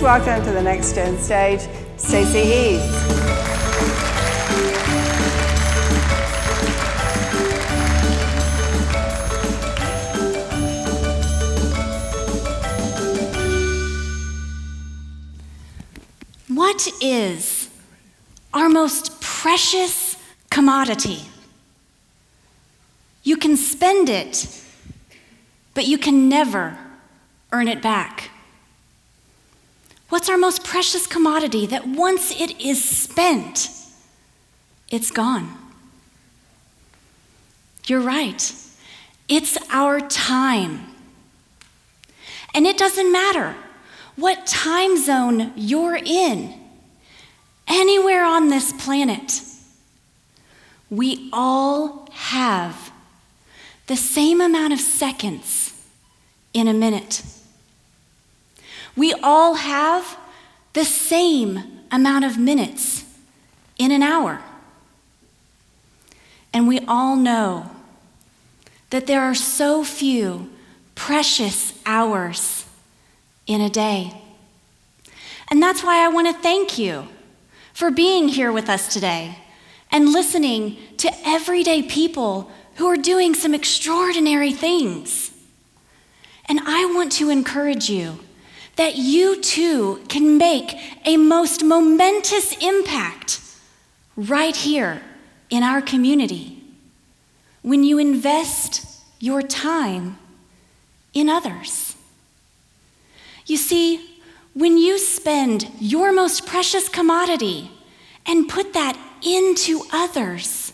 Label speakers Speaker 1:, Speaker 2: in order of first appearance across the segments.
Speaker 1: Please welcome to the NextGen stage, Stacy Eads.
Speaker 2: What is our most precious commodity? You can spend it, but you can never earn it back. What's our most precious commodity that once it is spent, it's gone? You're right. It's our time. And it doesn't matter what time zone you're in, anywhere on this planet, we all have the same amount of seconds in a minute. We all have the same amount of minutes in an hour. And we all know that there are so few precious hours in a day. And that's why I want to thank you for being here with us today and listening to everyday people who are doing some extraordinary things. And I want to encourage you that you too can make a most momentous impact right here in our community when you invest your time in others. You see, when you spend your most precious commodity and put that into others,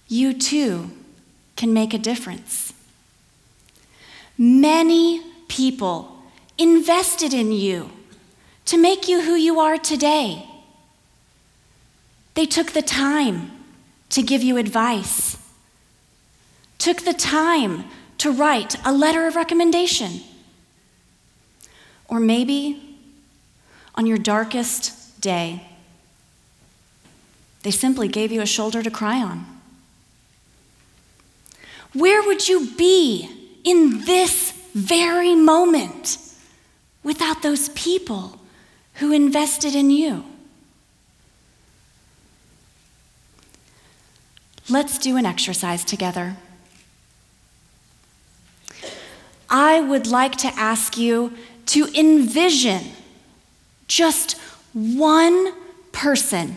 Speaker 2: you too can make a difference. Many people invested in you to make you who you are today. They took the time to give you advice, took the time to write a letter of recommendation. Or maybe on your darkest day, they simply gave you a shoulder to cry on. Where would you be in this very moment without those people who invested in you? Let's do an exercise together. I would like to ask you to envision just one person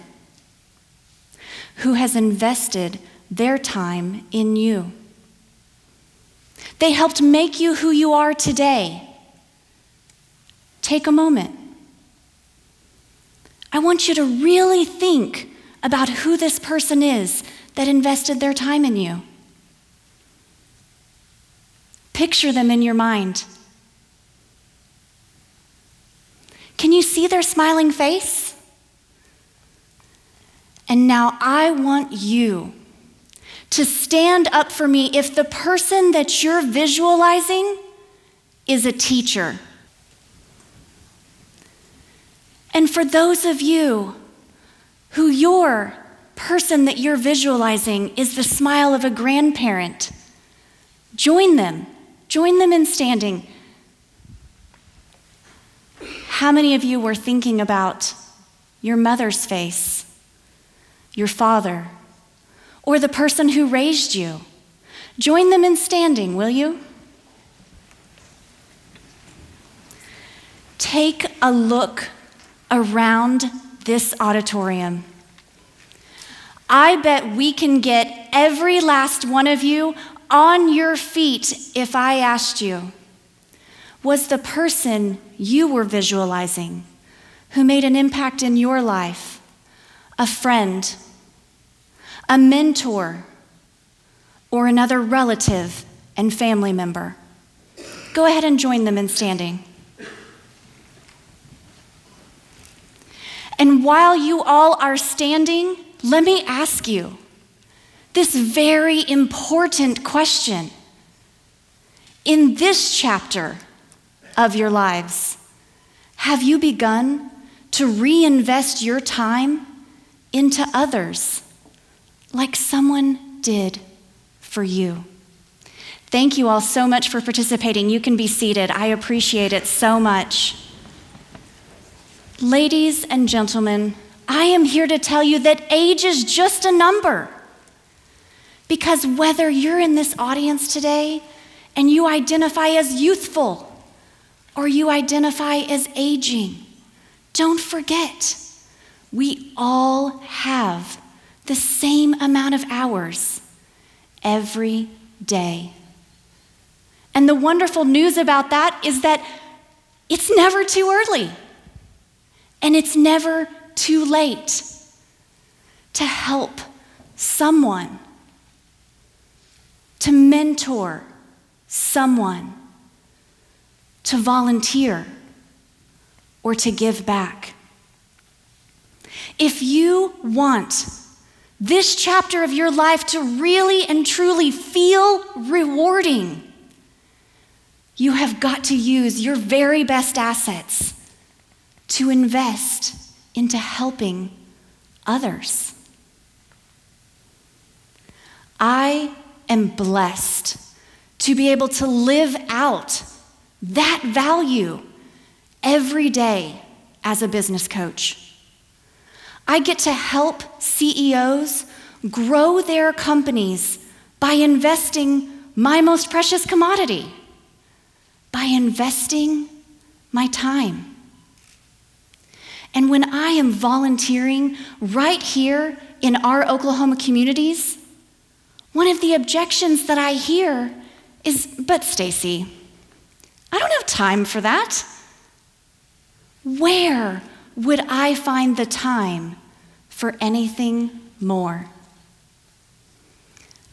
Speaker 2: who has invested their time in you. They helped make you who you are today. Take a moment. I want you to really think about who this person is that invested their time in you. Picture them in your mind. Can you see their smiling face? And now I want you to stand up for me if the person that you're visualizing is a teacher. And for those of you who your person that you're visualizing is the smile of a grandparent, join them in standing. How many of you were thinking about your mother's face, your father, or the person who raised you? Join them in standing, will you? Take a look around this auditorium. I bet we can get every last one of you on your feet if I asked you, was the person you were visualizing who made an impact in your life a friend, a mentor, or another relative and family member? Go ahead and join them in standing. And while you all are standing, let me ask you this very important question. In this chapter of your lives, have you begun to reinvest your time into others like someone did for you? Thank you all so much for participating. You can be seated. I appreciate it so much. Ladies and gentlemen, I am here to tell you that age is just a number. Because whether you're in this audience today and you identify as youthful or you identify as aging, don't forget, we all have the same amount of hours every day. And the wonderful news about that is that it's never too early and it's never too late to help someone, to mentor someone, to volunteer, or to give back. If you want this chapter of your life to really and truly feel rewarding, you have got to use your very best assets to invest into helping others. I am blessed to be able to live out that value every day as a business coach. I get to help CEOs grow their companies by investing my most precious commodity, by investing my time. And when I am volunteering right here in our Oklahoma communities, one of the objections that I hear is, "But Stacy, I don't have time for that." Where would I find the time for anything more?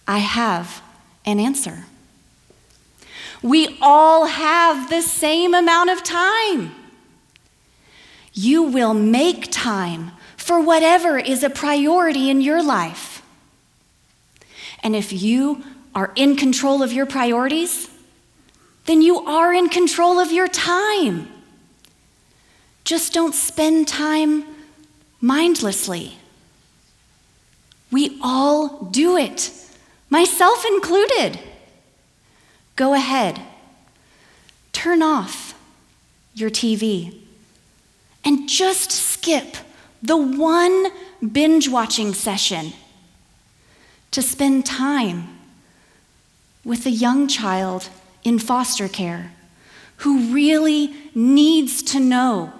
Speaker 2: I have an answer. We all have the same amount of time. You will make time for whatever is a priority in your life. And if you are in control of your priorities, then you are in control of your time. Just don't spend time mindlessly. We all do it, myself included. Go ahead, turn off your TV and just skip the one binge-watching session to spend time with a young child in foster care who really needs to know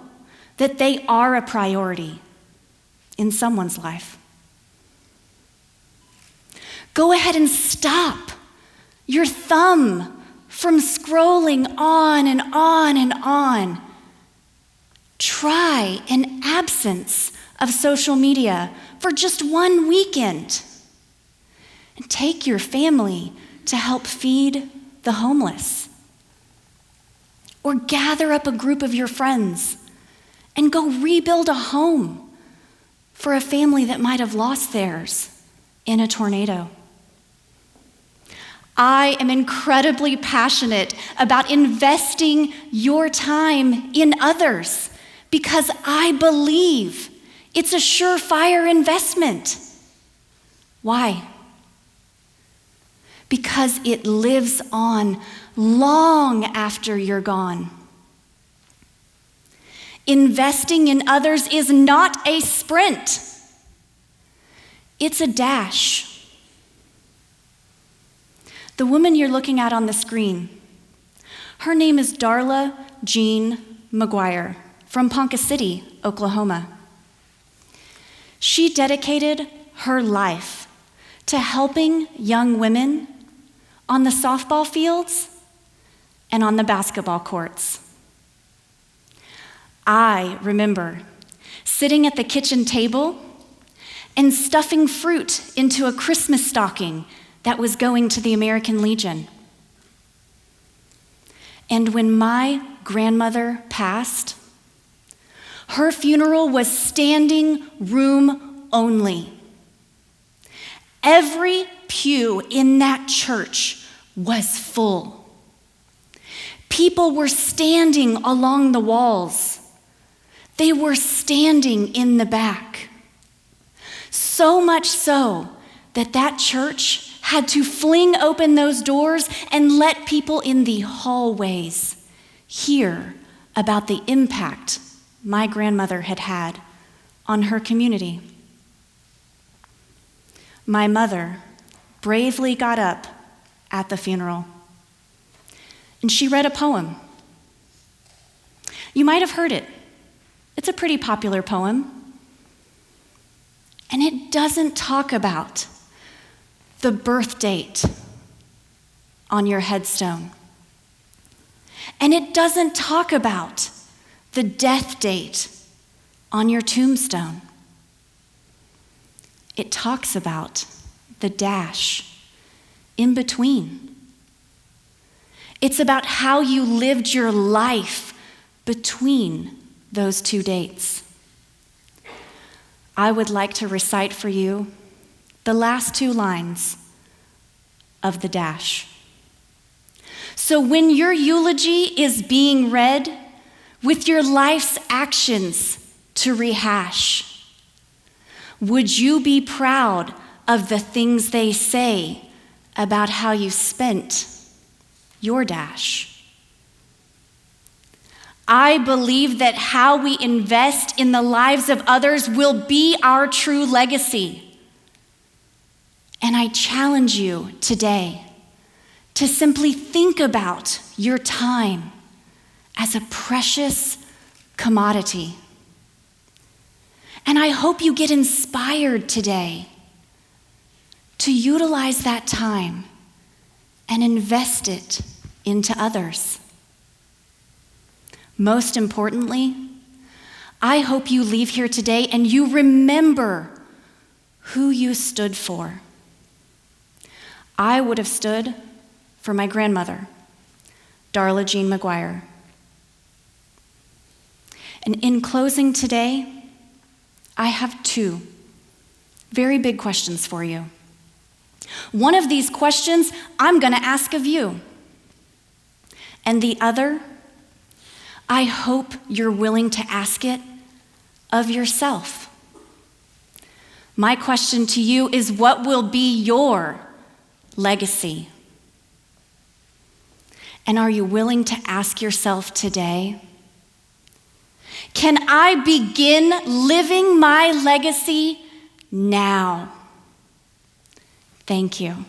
Speaker 2: that they are a priority in someone's life. Go ahead and stop your thumb from scrolling on and on and on. Try an absence of social media for just one weekend. And take your family to help feed the homeless. Or gather up a group of your friends and go rebuild a home for a family that might have lost theirs in a tornado. I am incredibly passionate about investing your time in others because I believe it's a surefire investment. Why? Because it lives on long after you're gone. Investing in others is not a sprint. It's a dash. The woman you're looking at on the screen, her name is Darla Jean McGuire from Ponca City, Oklahoma. She dedicated her life to helping young women on the softball fields and on the basketball courts. I remember sitting at the kitchen table and stuffing fruit into a Christmas stocking that was going to the American Legion. And when my grandmother passed, her funeral was standing room only. Every pew in that church was full. People were standing along the walls. They were standing in the back. So much so that church had to fling open those doors and let people in the hallways hear about the impact my grandmother had had on her community. My mother bravely got up at the funeral, and she read a poem. You might have heard it. It's a pretty popular poem. And it doesn't talk about the birth date on your headstone. And it doesn't talk about the death date on your tombstone. It talks about the dash in between. It's about how you lived your life between those two dates. I would like to recite for you the last two lines of the dash. So when your eulogy is being read with your life's actions to rehash, would you be proud of the things they say about how you spent your dash? I believe that how we invest in the lives of others will be our true legacy. And I challenge you today to simply think about your time as a precious commodity. And I hope you get inspired today to utilize that time and invest it into others. Most importantly, I hope you leave here today and you remember who you stood for. I would have stood for my grandmother, Darla Jean McGuire. And in closing today, I have two very big questions for you. One of these questions I'm going to ask of you. And the other, I hope you're willing to ask it of yourself. My question to you is, what will be your legacy? And are you willing to ask yourself today, can I begin living my legacy now? Thank you.